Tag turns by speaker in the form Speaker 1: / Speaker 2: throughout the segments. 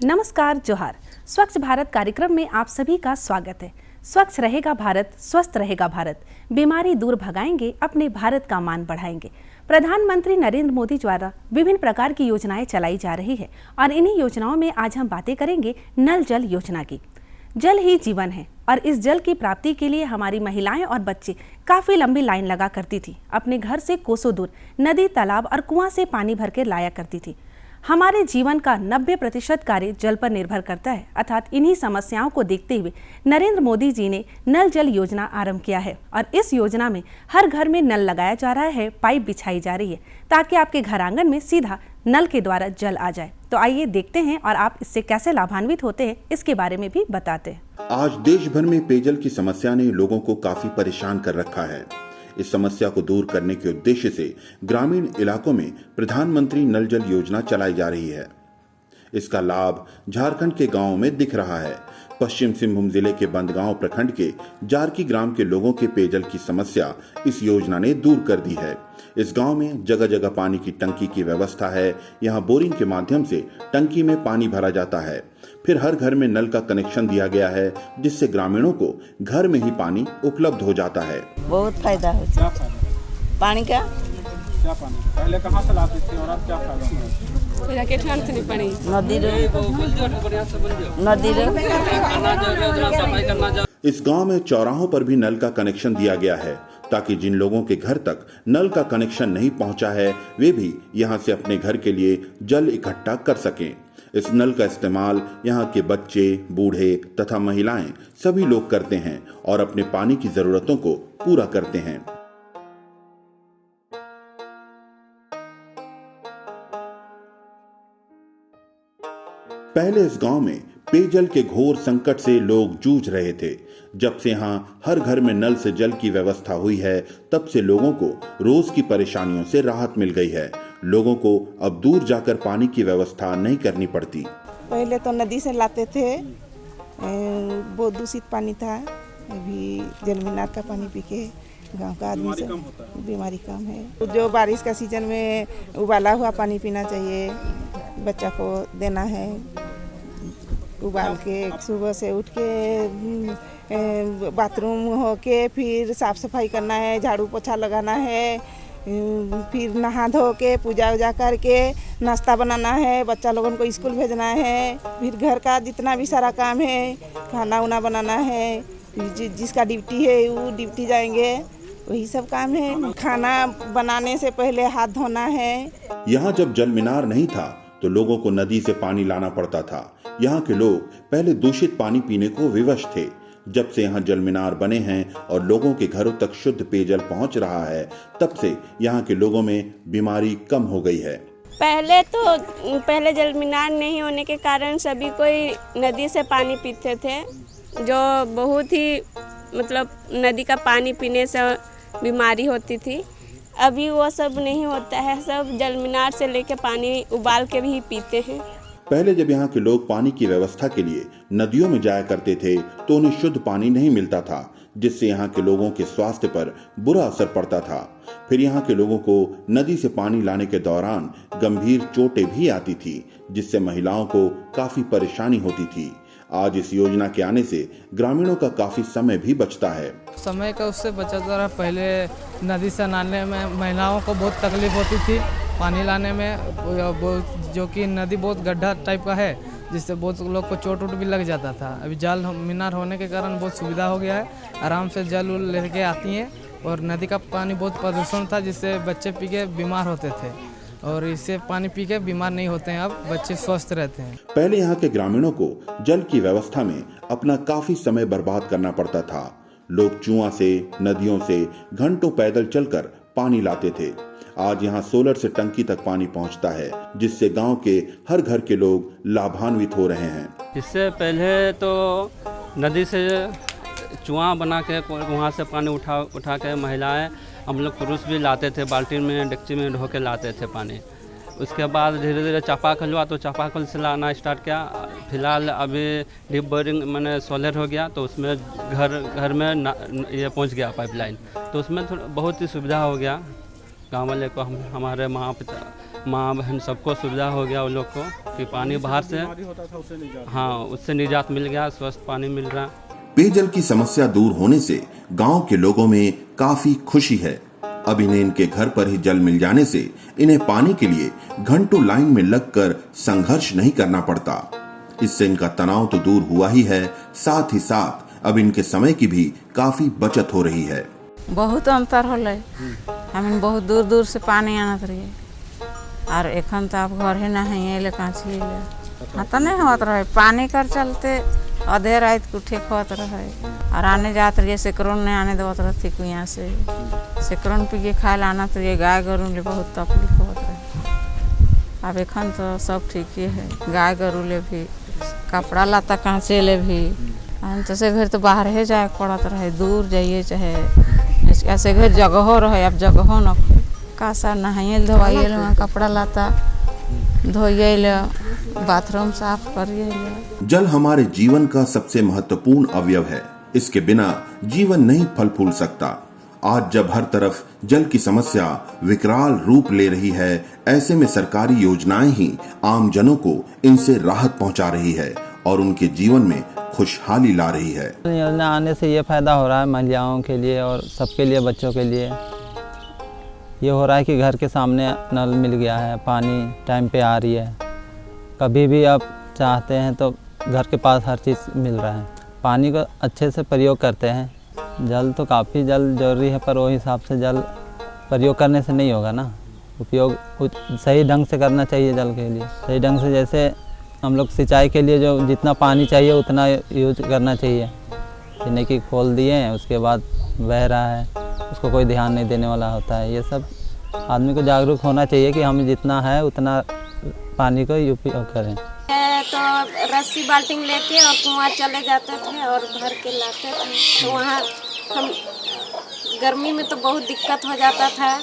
Speaker 1: नमस्कार, जोहार। स्वच्छ भारत कार्यक्रम में आप सभी का स्वागत है। स्वच्छ रहेगा भारत, स्वस्थ रहेगा भारत, बीमारी दूर भगाएंगे, अपने भारत का मान बढ़ाएंगे। प्रधानमंत्री नरेंद्र मोदी द्वारा विभिन्न प्रकार की योजनाएं चलाई जा रही है और इन्हीं योजनाओं में आज हम बातें करेंगे नल जल योजना की। जल ही जीवन है और इस जल की प्राप्ति के लिए हमारी महिलाएं और बच्चे काफी लंबी लाइन लगा करती थी। अपने घर से कोसों दूर नदी, तालाब और कुआं से पानी भर के लाया करती थी। हमारे जीवन का 90% कार्य जल पर निर्भर करता है। अर्थात इन्हीं समस्याओं को देखते हुए नरेंद्र मोदी जी ने नल जल योजना आरंभ किया है और इस योजना में हर घर में नल लगाया जा रहा है, पाइप बिछाई जा रही है ताकि आपके घर आंगन में सीधा नल के द्वारा जल आ जाए। तो आइए देखते हैं और आप इससे कैसे लाभान्वित होते हैं, इसके बारे में भी बताते हैं।
Speaker 2: आज देश भर में पेयजल की समस्या ने लोगों को काफी परेशान कर रखा है। इस समस्या को दूर करने के उद्देश्य से ग्रामीण इलाकों में प्रधानमंत्री नल जल योजना चलाई जा रही है। इसका लाभ झारखंड के गांवों में दिख रहा है। पश्चिम सिंहभूम जिले के बंदगांव प्रखंड के जारकी ग्राम के लोगों के पेयजल की समस्या इस योजना ने दूर कर दी है। इस गांव में जगह जगह पानी की टंकी की व्यवस्था है। यहां बोरिंग के माध्यम से टंकी में पानी भरा जाता है। फिर हर घर में नल का कनेक्शन दिया गया है, जिससे ग्रामीणों को घर में ही पानी उपलब्ध हो जाता है।
Speaker 3: बहुत फायदा होता है पानी का।
Speaker 4: क्या पानी पहले कहाँ से लाते थे और अब क्या फायदा
Speaker 3: नदी।
Speaker 2: इस गांव में चौराहों पर भी नल का कनेक्शन दिया गया है ताकि जिन लोगों के घर तक नल का कनेक्शन नहीं पहुंचा है वे भी यहां से अपने घर के लिए जल इकट्ठा कर सकें। इस नल का इस्तेमाल यहाँ के बच्चे, बूढ़े तथा महिलाएं सभी लोग करते हैं और अपने पानी की जरूरतों को पूरा करते हैं। पहले इस गांव में पेयजल के घोर संकट से लोग जूझ रहे थे। जब से यहाँ हर घर में नल से जल की व्यवस्था हुई है, तब से लोगों को रोज की परेशानियों से राहत मिल गई है। लोगों को अब दूर जाकर पानी की व्यवस्था नहीं करनी पड़ती।
Speaker 5: पहले तो नदी से लाते थे, बहुत दूषित पानी था। अभी जल मीनार का पानी पी के गाँव का आदमी से बीमारी कम है। जो बारिश का सीजन में उबाला हुआ पानी पीना चाहिए, बच्चा को देना है उबाल के। सुबह से उठ के बाथरूम हो के फिर साफ सफाई करना है, झाड़ू पोछा लगाना है, फिर नहा धो के पूजा वूजा करके नाश्ता बनाना है, बच्चा लोगों को स्कूल भेजना है, फिर घर का जितना भी सारा काम है, खाना उना बनाना है, जिसका ड्यूटी है वो ड्यूटी जाएंगे, वही सब काम है। खाना बनाने से पहले हाथ धोना है।
Speaker 2: यहाँ जब जल मीनार नहीं था तो लोगों को नदी से पानी लाना पड़ता था। यहाँ के लोग पहले दूषित पानी पीने को विवश थे। जब से यहाँ जल मीनार बने हैं और लोगों के घरों तक शुद्ध पेयजल पहुँच रहा है, तब से यहाँ के लोगों में बीमारी कम हो गई है।
Speaker 6: पहले जल मीनार नहीं होने के कारण सभी कोई नदी से पानी पीते थे, जो बहुत ही नदी का पानी पीने से बीमारी होती थी। अभी वो सब नहीं होता है, सब जल मीनार से लेके पानी उबाल के भी पीते हैं।
Speaker 2: पहले जब यहाँ के लोग पानी की व्यवस्था के लिए नदियों में जाया करते थे तो उन्हें शुद्ध पानी नहीं मिलता था, जिससे यहाँ के लोगों के स्वास्थ्य पर बुरा असर पड़ता था। फिर यहाँ के लोगों को नदी से पानी लाने के दौरान गंभीर चोटें भी आती थी, जिससे महिलाओं को काफी परेशानी होती थी। आज इस योजना के आने से ग्रामीणों का काफी समय भी बचता है।
Speaker 7: समय का उससे बचता रहा। पहले नदी से नहाने में महिलाओं को बहुत तकलीफ होती थी पानी लाने में, जो कि नदी बहुत गड्ढा टाइप का है, जिससे बहुत लोग को चोट भी लग जाता था। अभी जल मीनार होने के कारण बहुत सुविधा हो गया है, आराम से जल लेके आती हैं। और नदी का पानी बहुत प्रदूषण था, जिससे बच्चे पी के बीमार होते थे, और इससे पानी पी के बीमार नहीं होते हैं। अब बच्चे स्वस्थ रहते हैं। पहले
Speaker 2: यहाँ के ग्रामीणों को जल की व्यवस्था में अपना काफी समय बर्बाद करना पड़ता था। लोग कुआं से, नदियों से घंटों पैदल चलकर पानी लाते थे। आज यहाँ सोलर से टंकी तक पानी पहुँचता है, जिससे गांव के हर घर के लोग लाभान्वित हो रहे हैं।
Speaker 8: इससे पहले तो नदी से कुआं बना के वहाँ से पानी उठा के महिलाएं, हम लोग पुरुष भी लाते थे, बाल्टी में डेक्ची में ढो के लाते थे पानी। उसके बाद धीरे धीरे चापाकल हुआ तो चापाकल से लाना स्टार्ट किया। फिलहाल अभी डीप बोरिंग मैंने सोलर हो गया, तो उसमें घर में ये पहुंच गया पाइपलाइन, तो उसमें बहुत ही सुविधा हो गया। गांव वाले को हमारे माँ बहन सबको सुविधा हो गया उन लोग को कि पानी बाहर से
Speaker 4: होता था उससे निजात।
Speaker 8: हाँ उससे निजात मिल गया, स्वस्थ पानी मिल रहा।
Speaker 2: पेयजल की समस्या दूर होने से गांव के लोगों में काफी खुशी है। अब इन्हें इनके घर पर ही जल मिल जाने से इन्हें पानी के लिए घंटों लाइन में लगकर संघर्ष नहीं करना पड़ता। इससे इनका तनाव तो दूर हुआ ही है, साथ ही साथ अब इनके समय की भी काफी बचत हो रही है।
Speaker 9: बहुत अंतर होले। हम बहुत दूर दूर से पानी आनत रहिए और एखन तो आप घर ही नहीं अले काची हाँ तो नहीं होत रहे। पानी कर चलते आधे रात को ठीक होत रहे और आने जात रहिए सेकरोन नहीं आने देवत रहती को यहाँ से सेकरोन पी के खाए लाना तो ये गाय गरू ले बहुत तकलीफ होत रहे। अब एखन तो सब ठीक ही है। गाय गरू ले भी कपड़ा लता कांचे ले भी तो से घर तो बाहर ही जाए पड़त रहे, दूर जाइए चाहे ऐसे घर जगह रहे। अब जगह न कासा नहाइए धोइए कपड़ा लता धोइए बाथरूम साफ करिए।
Speaker 2: जल हमारे जीवन का सबसे महत्वपूर्ण अवयव है। इसके बिना जीवन नहीं फल फूल सकता। आज जब हर तरफ जल की समस्या विकराल रूप ले रही है, ऐसे में सरकारी योजनाएं ही आम जनों को इनसे राहत पहुंचा रही है और उनके जीवन में खुशहाली ला रही है।
Speaker 10: योजना आने से ये फायदा हो रहा है महिलाओं के लिए और सबके लिए, बच्चों के लिए ये हो रहा है कि घर के सामने नल मिल गया है, पानी टाइम पे आ रही है। कभी भी आप चाहते हैं तो घर के पास हर चीज़ मिल रहा है। पानी को अच्छे से प्रयोग करते हैं। जल तो काफ़ी जल जरूरी है पर वो हिसाब से जल प्रयोग करने से नहीं होगा ना। उपयोग सही ढंग से करना चाहिए जल के लिए। सही ढंग से जैसे हम लोग सिंचाई के लिए जो जितना पानी चाहिए उतना यूज करना चाहिए। नहीं कि खोल दिए हैं उसके बाद बह रहा है, उसको कोई ध्यान नहीं देने वाला होता है। ये सब आदमी को जागरूक होना चाहिए कि हम जितना है उतना पानी को उपयोग करें।
Speaker 6: तो रस्सी बाल्टी लेके और कुआं चले जाते थे और भर के लाते थे। तो वहाँ हम गर्मी में तो बहुत दिक्कत हो जाता था,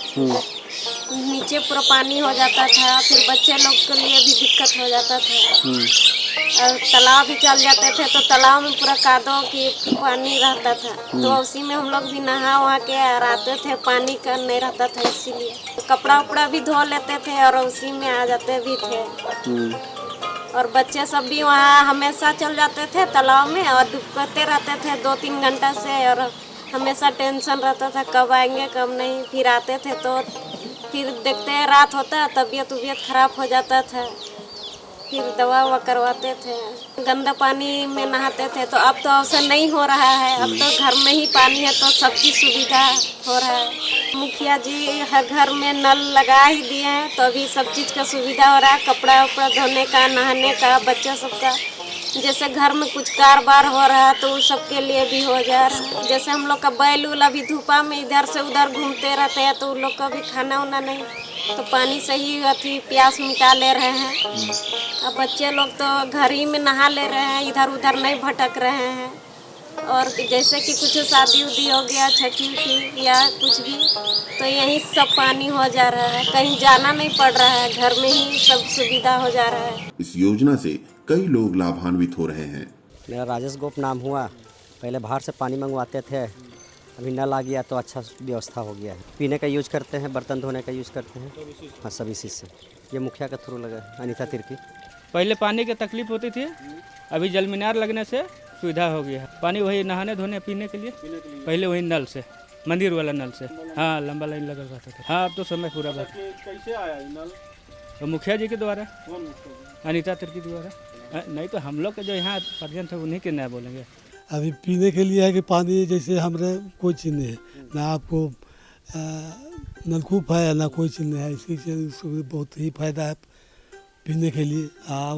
Speaker 6: नीचे पूरा पानी हो जाता था। फिर बच्चे लोग के लिए भी दिक्कत हो जाता था। और तालाब भी चल जाते थे तो तालाब में पूरा कादो की पानी रहता था। तो उसी में हम लोग भी नहा वहा के आते थे, पानी का नहीं रहता था। इसीलिए कपड़ा उपड़ा भी धो लेते थे और उसी में आ जाते भी थे। और बच्चे सब भी वहाँ हमेशा चल जाते थे तालाब में और डूबते रहते थे 2-3 घंटा से। और हमेशा टेंशन रहता था कब आएंगे कब नहीं। फिर आते थे तो फिर देखते हैं रात होता, तबीयत खराब हो जाता था। फिर दवा ववा करवाते थे, गंदा पानी में नहाते थे। तो अब तो अवसर नहीं हो रहा है। अब तो घर में ही पानी है तो सबकी सुविधा हो रहा है। मुखिया जी हर घर में नल लगा ही दिए हैं तो अभी सब चीज़ का सुविधा हो रहा है। कपड़ा उपड़ा धोने का, नहाने का, बच्चा सबका जैसे घर में कुछ कारोबार हो रहा है तो उस सब के लिए भी हो जा रहा है। जैसे हम लोग का बैल उल अभी धूपा में इधर से उधर घूमते रहते हैं तो उन लोग का भी खाना उना नहीं, तो पानी से ही अथी प्यास मिटा ले रहे हैं। अब बच्चे लोग तो घर ही में नहा ले रहे हैं, इधर उधर नहीं भटक रहे हैं। और जैसे कि कुछ शादी उदी हो गया, छठी उठी या कुछ भी, तो यहीं सब पानी हो जा रहा है। कहीं जाना नहीं पड़ रहा है, घर में ही सब सुविधा हो जा रहा है।
Speaker 2: इस योजना से कई लोग लाभान्वित हो रहे हैं।
Speaker 11: मेरा राजेश गोप नाम हुआ। पहले बाहर से पानी मंगवाते थे, अभी नल आ गया तो अच्छा व्यवस्था हो गया है। पीने का यूज करते हैं, बर्तन धोने का यूज करते हैं। हाँ सब इसी से। ये मुखिया के थ्रू लगा, अनीता तिर्की।
Speaker 4: पहले पानी की तकलीफ होती थी, अभी जल मीनार लगने से सुविधा हो गया है। पानी वही नहाने धोने पीने के लिए पहले वही नल से, मंदिर वाला नल से। हाँ लंबा लाइन लगा रहता था। हाँ अब तो समय पूरा बात।
Speaker 12: कैसे आया नल?
Speaker 4: तो मुखिया जी के द्वारा,
Speaker 12: कौन मुखिया?
Speaker 4: अनीता तिर्की द्वारा। नहीं तो हम लोग के जो यहाँ पर्यंत है उन्हीं के नया बोलेंगे।
Speaker 13: अभी पीने के लिए है कि पानी जैसे हमारे कोई चीज़ नहीं है, ना आपको नलकूप है ना कोई चीज़ नहीं है। इसी से बहुत ही फायदा है पीने के लिए।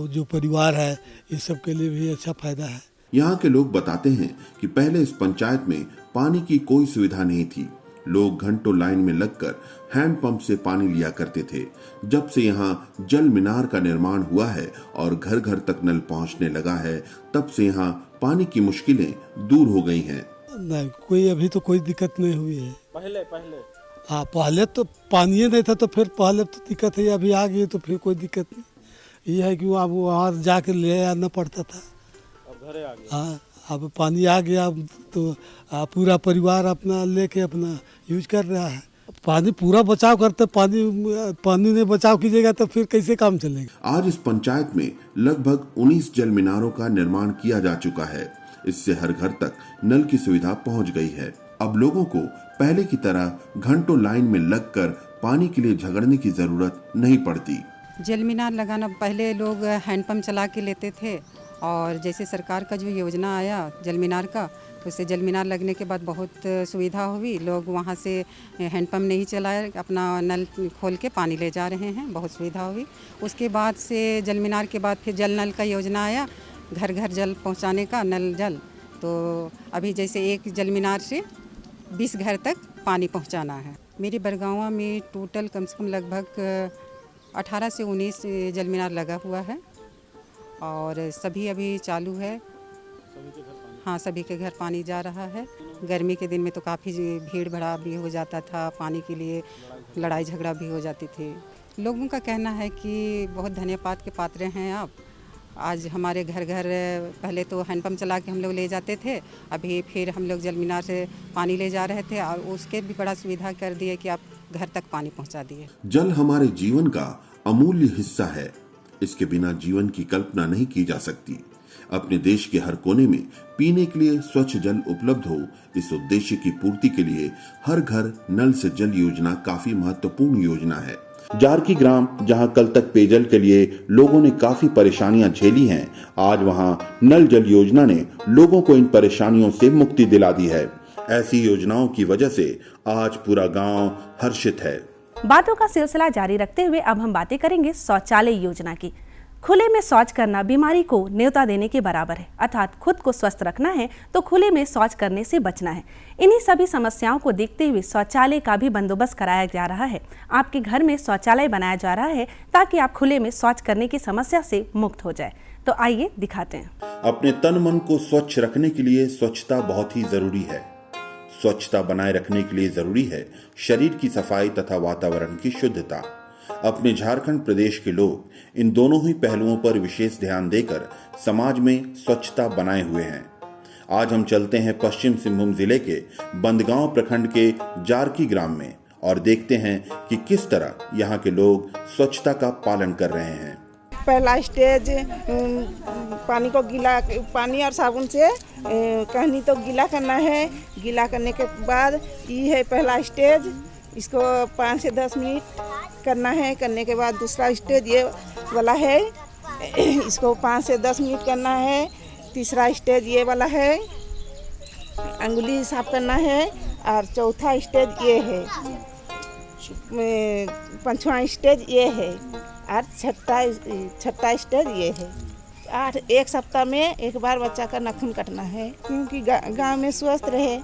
Speaker 13: जो परिवार है इस सब के लिए भी अच्छा फायदा है।
Speaker 2: यहाँ के लोग बताते हैं कि पहले इस पंचायत में पानी की कोई सुविधा नहीं थी। लोग घंटों लाइन में लगकर हैंडपंप से पानी लिया करते थे। जब से यहाँ जल मीनार का निर्माण हुआ है और घर घर तक नल पहुँचने लगा है, तब से यहाँ पानी की मुश्किलें दूर हो गई हैं।
Speaker 13: नहीं कोई अभी तो कोई दिक्कत नहीं हुई है। पहले तो पानी नहीं था तो फिर पहले तो दिक्कत है। अभी आ गई तो फिर कोई दिक्कत नहीं। ये है कि अब वहाँ जाके ले आना पड़ता था,
Speaker 12: अब घरे आ गया।
Speaker 13: हाँ अब पानी आ गया तो पूरा परिवार अपना लेके अपना यूज कर रहा है। अब पानी पूरा बचाव करते, पानी नहीं बचाव कीजिएगा तो फिर कैसे काम चलेगा।
Speaker 2: आज इस पंचायत में लगभग 19 जल मीनारों का निर्माण किया जा चुका है। इससे हर घर तक नल की सुविधा पहुंच गई है। अब लोगों को पहले की तरह घंटों लाइन में लगकर पानी के लिए झगड़ने की जरूरत नहीं पड़ती।
Speaker 14: जल मीनार लगाना, पहले लोग हैंडपंप चला के लेते थे और जैसे सरकार का जो योजना आया जल मीनार का, तो उससे जल मीनार लगने के बाद बहुत सुविधा हुई। लोग वहाँ से हैंडपंप नहीं चलाए, अपना नल खोल के पानी ले जा रहे हैं, बहुत सुविधा हुई। उसके बाद से जल मीनार के बाद फिर जल नल का योजना आया, घर घर जल पहुँचाने का, नल जल। तो अभी जैसे एक जल मीनार से 20 घर तक पानी पहुँचाना है। मेरे बरगावा में टोटल कम से कम लगभग 18 से 19 जल मीनार लगा हुआ है और सभी अभी चालू है। हाँ, सभी के घर पानी जा रहा है। गर्मी के दिन में तो काफ़ी भीड़ भड़ा भी हो जाता था, पानी के लिए लड़ाई झगड़ा भी हो जाती थी। लोगों का कहना है कि बहुत धन्यवाद के पात्र हैं आप। आज हमारे घर घर पहले तो हैंडपंप चला के हम लोग ले जाते थे, अभी फिर हम लोग जल मीनार से पानी ले जा रहे थे और उसके भी बड़ा सुविधा कर दिए कि आप घर तक पानी पहुंचा दिए।
Speaker 2: जल हमारे जीवन का अमूल्य हिस्सा है। इसके बिना जीवन की कल्पना नहीं की जा सकती। अपने देश के हर कोने में पीने के लिए स्वच्छ जल उपलब्ध हो, इस उद्देश्य की पूर्ति के लिए हर घर नल से जल योजना काफी महत्वपूर्ण योजना है। जारकी ग्राम, जहां कल तक पेयजल के लिए लोगों ने काफी परेशानियां झेली हैं, आज वहां नल जल योजना ने लोगों को इन परेशानियों से मुक्ति दिला दी है। ऐसी योजनाओं की वजह से आज पूरा गांव हर्षित है।
Speaker 1: बातों का सिलसिला जारी रखते हुए अब हम बातें करेंगे शौचालय योजना की। खुले में शौच करना बीमारी को न्योता देने के बराबर है, अर्थात खुद को स्वस्थ रखना है तो खुले में शौच करने से बचना है। इन्हीं सभी समस्याओं को देखते हुए शौचालय का भी बंदोबस्त कराया जा रहा है। आपके घर में शौचालय बनाया जा रहा है ताकि आप खुले में शौच करने की समस्या से मुक्त हो जाए। तो आइए दिखाते हैं।
Speaker 2: अपने तन मन को स्वच्छ रखने के लिए स्वच्छता बहुत ही जरूरी है। स्वच्छता बनाए रखने के लिए जरूरी है शरीर की सफाई तथा वातावरण की शुद्धता। अपने झारखंड प्रदेश के लोग इन दोनों ही पहलुओं पर विशेष ध्यान देकर समाज में स्वच्छता बनाए हुए हैं। आज हम चलते हैं पश्चिम सिंहभूम जिले के बंदगांव प्रखंड के जारकी ग्राम में और देखते हैं कि किस तरह यहाँ के लोग स्वच्छता का पालन कर रहे हैं।
Speaker 5: पहला स्टेज पानी को गीला, पानी और साबुन से कहनी तो गीला करना है। गीला करने के बाद ये है पहला स्टेज, इसको 5 से 10 मिनट करना है। करने के बाद दूसरा स्टेज ये वाला है, इसको 5 से 10 मिनट करना है। तीसरा स्टेज ये वाला है, अंगुली साफ करना है। और चौथा स्टेज ये है, पांचवा स्टेज ये है और छठा स्टेज ये है। और एक सप्ताह में एक बार बच्चा का नाखून काटना है, क्योंकि गांव में स्वस्थ रहे,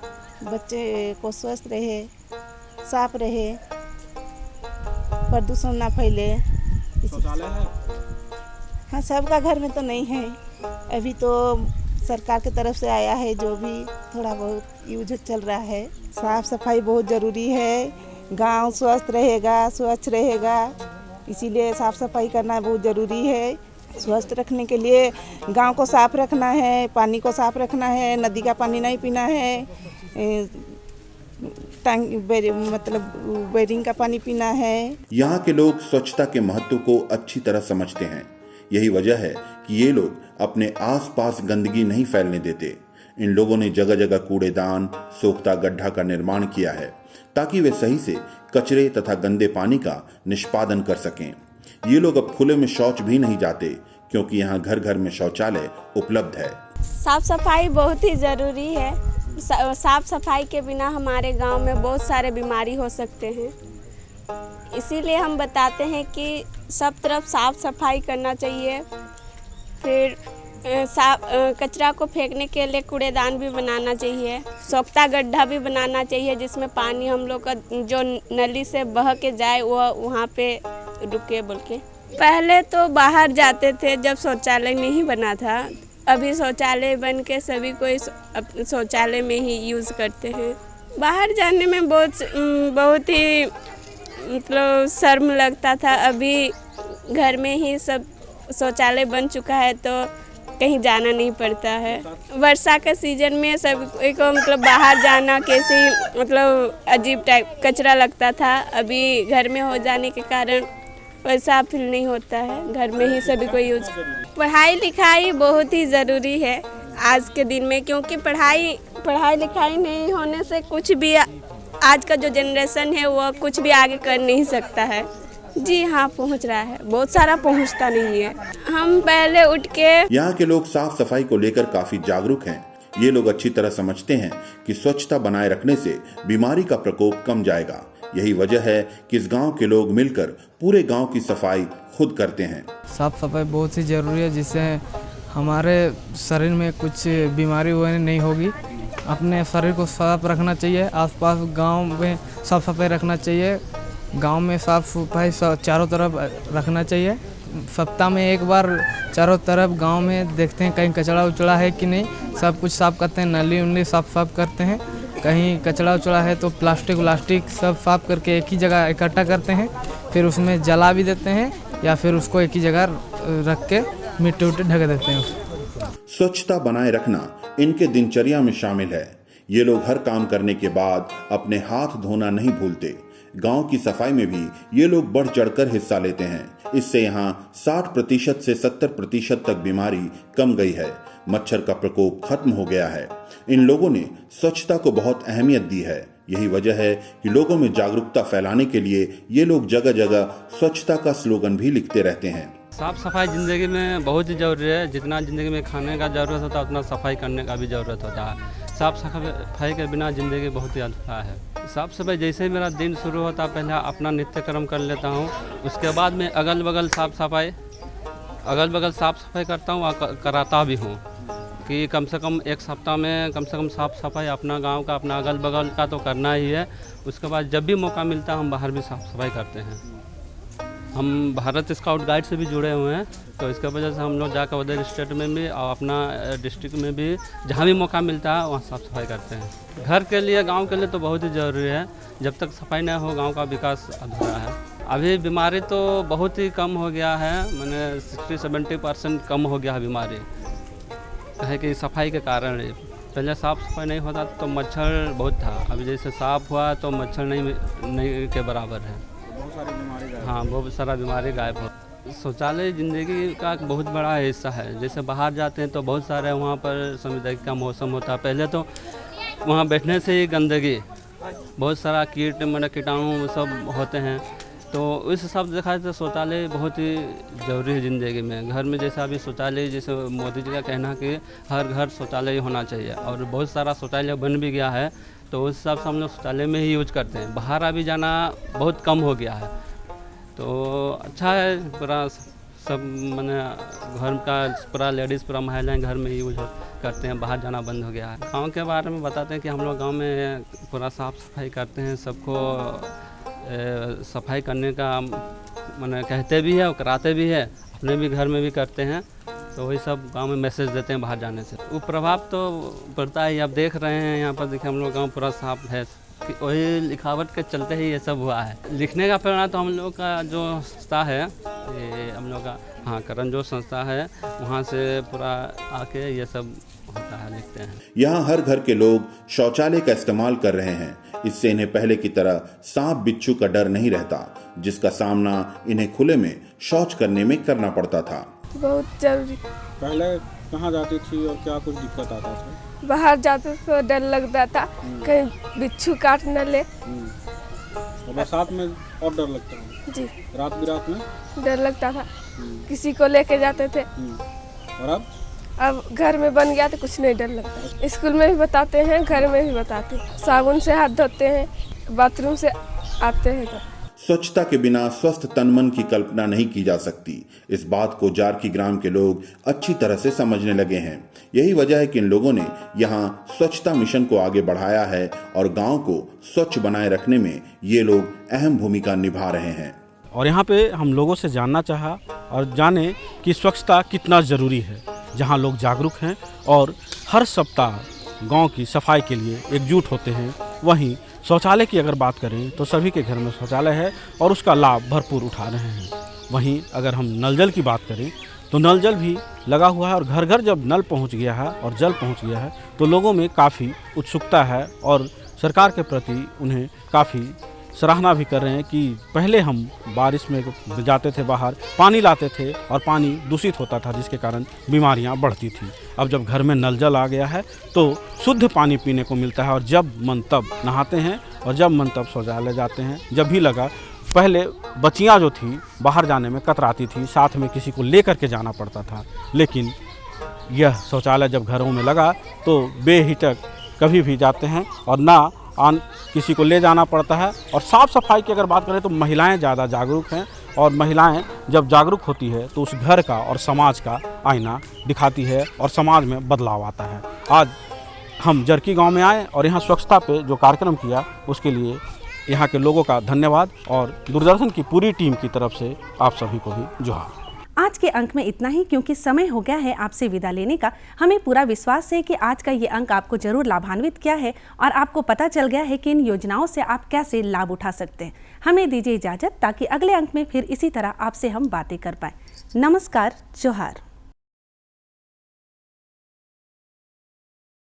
Speaker 5: बच्चे को स्वस्थ रहे, साफ रहे, प्रदूषण ना फैले।
Speaker 12: शौचालय है?
Speaker 5: हाँ, सबका घर में तो नहीं है। अभी तो सरकार की तरफ से आया है, जो भी थोड़ा बहुत यूज चल रहा है। साफ सफाई बहुत ज़रूरी है। गांव स्वस्थ रहेगा, स्वच्छ रहेगा, इसीलिए साफ सफाई करना बहुत ज़रूरी है। स्वस्थ रखने के लिए गांव को साफ रखना है, पानी को साफ रखना है, नदी का पानी नहीं पीना है, मतलब बोरिंग का पानी पीना है।
Speaker 2: यहाँ के लोग स्वच्छता के महत्व को अच्छी तरह समझते हैं। यही वजह है कि ये लोग अपने आसपास गंदगी नहीं फैलने देते। इन लोगों ने जगह जगह कूड़ेदान, सोखता गड्ढा का निर्माण किया है ताकि वे सही से कचरे तथा गंदे पानी का निष्पादन कर सकें। ये लोग अब खुले में शौच भी नहीं जाते, क्योंकि यहाँ घर घर में शौचालय उपलब्ध है।
Speaker 6: साफ सफाई बहुत ही ज़रूरी है। साफ सफाई के बिना हमारे गांव में बहुत सारे बीमारी हो सकते हैं। इसीलिए हम बताते हैं कि सब तरफ साफ सफाई करना चाहिए। फिर कचरा को फेंकने के लिए कूड़ेदान भी बनाना चाहिए, सोखता गड्ढा भी बनाना चाहिए, जिसमें पानी हम लोग का जो नली से बह के जाए वो वहाँ पे रुके बोल के। पहले तो बाहर जाते थे जब शौचालय नहीं बना था। अभी शौचालय बन के सभी कोई शौचालय में ही यूज़ करते हैं। बाहर जाने में बहुत ही मतलब शर्म लगता था। अभी घर में ही सब शौचालय बन चुका है तो कहीं जाना नहीं पड़ता है। वर्षा का सीजन में सब को मतलब बाहर जाना कैसे मतलब अजीब टाइप कचरा लगता था, अभी घर में हो जाने के कारण वैसा फील नहीं होता है, घर में ही सभी को यूज। पढ़ाई लिखाई बहुत ही ज़रूरी है आज के दिन में, क्योंकि पढ़ाई लिखाई नहीं होने से कुछ भी आज का जो जनरेशन है वो कुछ भी आगे कर नहीं सकता है। जी हाँ, पहुँच रहा है, बहुत सारा पहुँचता नहीं है। हम पहले उठ के
Speaker 2: यहाँ के लोग साफ सफाई को लेकर काफी जागरूक हैं। ये लोग अच्छी तरह समझते हैं कि स्वच्छता बनाए रखने से बीमारी का प्रकोप कम जाएगा। यही वजह है कि इस गांव के लोग मिलकर पूरे गांव की सफाई खुद करते हैं।
Speaker 7: साफ सफाई बहुत ही ज़रूरी है, जिससे हमारे शरीर में कुछ बीमारी हुए नहीं होगी। अपने शरीर को साफ रखना चाहिए, आसपास गांव में साफ सफाई रखना चाहिए, गांव में साफ सफाई चारों तरफ रखना चाहिए। सप्ताह में एक बार चारों तरफ गांव में देखते हैं कहीं कचरा उचड़ा है कि नहीं, सब कुछ साफ करते हैं, नली उली साफ करते हैं। कहीं कचरा उचड़ा है तो प्लास्टिक सब साफ करके एक ही जगह इकट्ठा करते हैं, फिर उसमें जला भी देते हैं या फिर उसको एक ही जगह रख के मिट्टी उट्टी ढक देते हैं।
Speaker 2: स्वच्छता बनाए रखना इनके दिनचर्या में शामिल है। ये लोग हर काम करने के बाद अपने हाथ धोना नहीं भूलते। गांव की सफाई में भी ये लोग बढ़ चढ़कर हिस्सा लेते हैं। इससे यहाँ 60% से 70% तक बीमारी कम गई है। मच्छर का प्रकोप खत्म हो गया है। इन लोगों ने स्वच्छता को बहुत अहमियत दी है। यही वजह है कि लोगों में जागरूकता फैलाने के लिए ये लोग जगह जगह स्वच्छता का स्लोगन भी लिखते रहते हैं।
Speaker 8: साफ़ सफाई ज़िंदगी में बहुत ही ज़रूरी है। जितना ज़िंदगी में खाने का ज़रूरत होता है उतना सफाई करने का भी ज़रूरत होता है। साफ़ सफाई के बिना ज़िंदगी बहुत ही अधूरा है। साफ़ सफाई जैसे ही मेरा दिन शुरू होता है पहले अपना नित्य कर्म कर लेता हूँ, उसके बाद में अगल बगल साफ़ सफाई करता हूँ और कराता भी हूँ कि कम से कम एक सप्ताह में कम से कम साफ़ सफाई अपना गांव का अपना अगल बगल का तो करना ही है। उसके बाद जब भी मौका मिलता है हम बाहर भी साफ़ सफाई करते हैं। हम भारत स्काउट गाइड से भी जुड़े हुए हैं, तो इसके वजह से हम लोग जाकर उधर स्टेट में भी और अपना डिस्ट्रिक्ट में भी जहाँ भी मौका मिलता है वहाँ साफ़ सफाई करते हैं। घर के लिए गांव के लिए तो बहुत ही ज़रूरी है। जब तक सफाई न हो गांव का विकास अधूरा है। अभी बीमारी तो बहुत ही कम हो गया है, मैंने 60-70% कम हो गया है बीमारी, है कि सफाई के कारण। पहले साफ़ सफाई नहीं होता तो मच्छर बहुत था, अभी जैसे साफ़ हुआ तो मच्छर नहीं के बराबर है। हाँ, बहुत सारा बीमारी गायब हो। शौचालय ज़िंदगी का बहुत बड़ा हिस्सा है। जैसे बाहर जाते हैं तो बहुत सारे वहाँ पर संविधान का मौसम होता है, पहले तो वहाँ बैठने से ही गंदगी, बहुत सारा कीटाणु सब होते हैं। तो इस हिसाब से देखा जाए तो शौचालय बहुत ही ज़रूरी है ज़िंदगी में। घर में जैसा अभी शौचालय, जैसे मोदी जी का कहना कि हर घर शौचालय होना चाहिए, और बहुत सारा शौचालय बन भी गया है, तो उस हिसाब से हम लोग शौचालय में ही यूज करते हैं। बाहर अभी जाना बहुत कम हो गया है, तो अच्छा है। पूरा सब मैंने घर का पूरा लेडीज़ पूरा महिलाएं घर में यूज करते हैं, बाहर जाना बंद हो गया है। गांव के बारे में बताते हैं कि हम लोग गांव में पूरा साफ़ सफाई करते हैं, सबको सफाई करने का मैंने कहते भी है और कराते भी है, अपने भी घर में भी करते हैं। तो वही सब गांव में मैसेज देते हैं बाहर जाने से। वो प्रभाव तो पड़ता है, आप देख रहे हैं यहाँ पर। देखिए हम लोग गाँव पूरा साफ है, वही लिखावट के चलते ही ये सब हुआ है। लिखने का प्रेरणा तो हम लोग का जो संस्था है, ये हम लोग का करण जो संस्था है, वहाँ से पूरा आके ये सब होता है, लिखते हैं।
Speaker 2: यहाँ हर घर के लोग शौचालय का इस्तेमाल कर रहे हैं। इससे इन्हें पहले की तरह सांप बिच्छू का डर नहीं रहता, जिसका सामना इन्हें खुले में शौच करने में करना पड़ता था।
Speaker 6: बहुत जरूरी।
Speaker 12: पहले कहाँ जाती थी और क्या कुछ दिक्कत आता था?
Speaker 6: बाहर जाते तो डर लगता था कहीं बिच्छू काट न ले।
Speaker 12: बरसात में और डर लगता है
Speaker 6: जी।
Speaker 12: रात बिरात में
Speaker 6: डर लगता था, किसी को लेके जाते थे।
Speaker 12: और
Speaker 6: अब घर में बन गया तो कुछ नहीं डर लगता। स्कूल में भी बताते हैं, घर में भी बताते हैं। साबुन से हाथ धोते हैं, बाथरूम से आते हैं तो।
Speaker 2: स्वच्छता के बिना स्वस्थ तन मन की कल्पना नहीं की जा सकती। इस बात को जारकी ग्राम के लोग अच्छी तरह से समझने लगे हैं। यही वजह है कि इन लोगों ने यहाँ स्वच्छता मिशन को आगे बढ़ाया है और गांव को स्वच्छ बनाए रखने में ये लोग अहम भूमिका निभा रहे हैं।
Speaker 12: और यहाँ पे हम लोगों से जानना चाहा और जाने कि स्वच्छता कितना ज़रूरी है। जहाँ लोग जागरूक हैं और हर सप्ताह गांव की सफाई के लिए एकजुट होते हैं। वहीं शौचालय की अगर बात करें तो सभी के घर में शौचालय है और उसका लाभ भरपूर उठा रहे हैं। वहीं अगर हम नल जल की बात करें तो नल जल भी लगा हुआ है और घर घर जब नल पहुंच गया है और जल पहुंच गया है तो लोगों में काफ़ी उत्सुकता है और सरकार के प्रति उन्हें काफ़ी सराहना भी कर रहे हैं कि पहले हम बारिश में जाते थे बाहर, पानी लाते थे और पानी दूषित होता था जिसके कारण बीमारियां बढ़ती थी। अब जब घर में नल जल आ गया है तो शुद्ध पानी पीने को मिलता है और जब मन तब नहाते हैं और जब मन तब शौचालय जाते हैं। जब भी लगा, पहले बच्चियां जो थी बाहर जाने में कतराती थी, साथ में किसी को ले करके जाना पड़ता था, लेकिन यह शौचालय जब घरों में लगा तो बेहिचक कभी भी जाते हैं और ना किसी को ले जाना पड़ता है। और साफ़ सफाई की अगर बात करें तो महिलाएं ज़्यादा जागरूक हैं और महिलाएं जब जागरूक होती है तो उस घर का और समाज का आईना दिखाती है और समाज में बदलाव आता है। आज हम जरकी गांव में आए और यहाँ स्वच्छता पे जो कार्यक्रम किया उसके लिए यहाँ के लोगों का धन्यवाद और दूरदर्शन की पूरी टीम की तरफ से आप सभी को भी जोहार।
Speaker 1: आज के अंक में इतना ही, क्योंकि समय हो गया है आपसे विदा लेने का। हमें पूरा विश्वास है कि आज का ये अंक आपको जरूर लाभान्वित किया है और आपको पता चल गया है कि इन योजनाओं से आप कैसे लाभ उठा सकते हैं। हमें दीजिए इजाजत ताकि अगले अंक में फिर इसी तरह आपसे हम बातें कर पाएं। नमस्कार, जोहार।